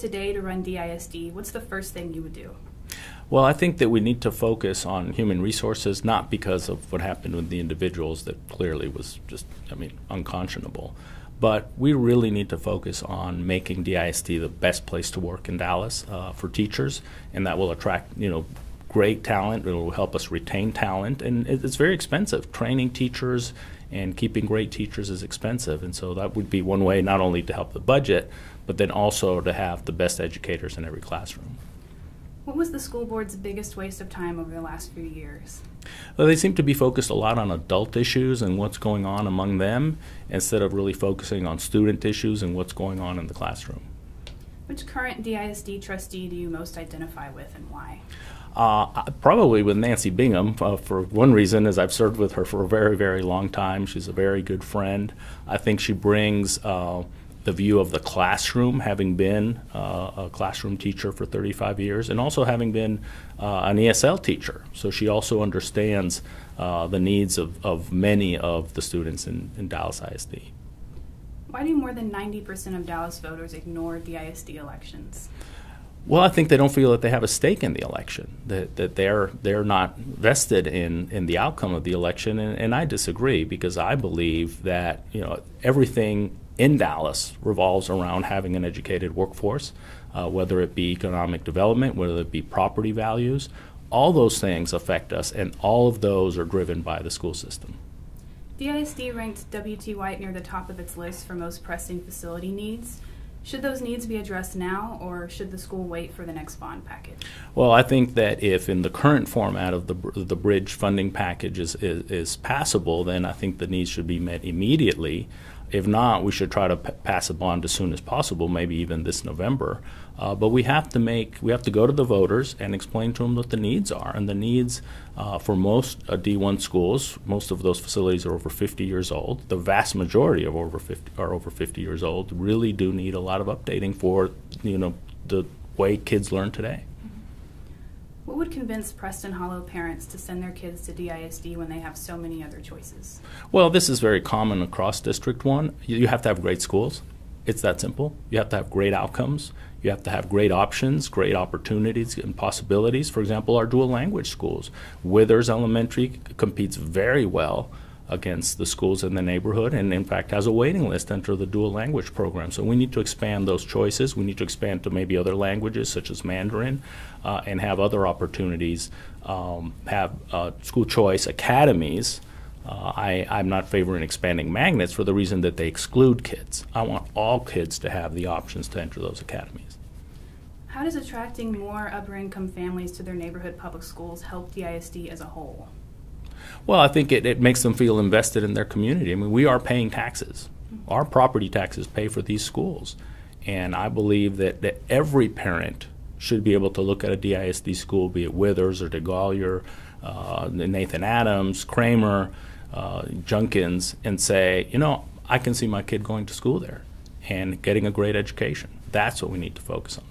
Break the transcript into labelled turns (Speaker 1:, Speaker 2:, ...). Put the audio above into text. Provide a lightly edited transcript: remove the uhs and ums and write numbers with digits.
Speaker 1: today to run DISD, what's the first thing you would do?
Speaker 2: Well, I think that we need to focus on human resources, not because of what happened with the individuals that clearly was just, unconscionable. But we really need to focus on making DISD the best place to work in Dallas for teachers, and that will attract, great talent. It will help us retain talent, and it's very expensive. Training teachers and keeping great teachers is expensive, and so that would be one way not only to help the budget, but then also to have the best educators in every classroom.
Speaker 1: What was the school board's biggest waste of time over the last few years?
Speaker 2: Well, they seem to be focused a lot on adult issues and what's going on among them instead of really focusing on student issues and what's going on in the classroom.
Speaker 1: Which current DISD trustee do you most identify with and why?
Speaker 2: Probably with Nancy Bingham, for one reason is I've served with her for a very, very long time. She's a very good friend. I think she brings the view of the classroom, having been a classroom teacher for 35 years and also having been an ESL teacher. So she also understands the needs of many of the students in Dallas ISD.
Speaker 1: Why do more than 90% of Dallas voters ignore DISD elections?
Speaker 2: Well, I think they don't feel that they have a stake in the election, that they're not vested in the outcome of the election, and I disagree because I believe that everything in Dallas revolves around having an educated workforce, whether it be economic development, whether it be property values. All those things affect us, and all of those are driven by the school system.
Speaker 1: DISD ranked W.T. White near the top of its list for most pressing facility needs. Should those needs be addressed now, or should the school wait for the next bond package?
Speaker 2: Well, I think that if in the current format of the bridge funding package is passable, then I think the needs should be met immediately. If not, we should try to pass a bond as soon as possible, maybe even this November. But we have to go to the voters and explain to them what the needs are. And the needs for most D1 schools, most of those facilities are over 50 years old. The vast majority are over 50 years old. Really do need a lot of updating for the way kids learn today.
Speaker 1: What would convince Preston Hollow parents to send their kids to DISD when they have so many other choices?
Speaker 2: Well, this is very common across District 1. You have to have great schools. It's that simple. You have to have great outcomes. You have to have great options, great opportunities and possibilities. For example, our dual language schools. Withers Elementary competes very well against the schools in the neighborhood and in fact has a waiting list under the dual language program. So we need to expand those choices. We need to expand to maybe other languages such as Mandarin and have other opportunities, have school choice academies. I'm not favoring expanding magnets for the reason that they exclude kids. I want all kids to have the options to enter those academies.
Speaker 1: How does attracting more upper-income families to their neighborhood public schools help DISD as a whole?
Speaker 2: Well, I think it makes them feel invested in their community. I mean, we are paying taxes. Our property taxes pay for these schools. And I believe that every parent should be able to look at a DISD school, be it Withers or DeGolyer, Nathan Adams, Kramer, Junkins, and say, I can see my kid going to school there and getting a great education. That's what we need to focus on.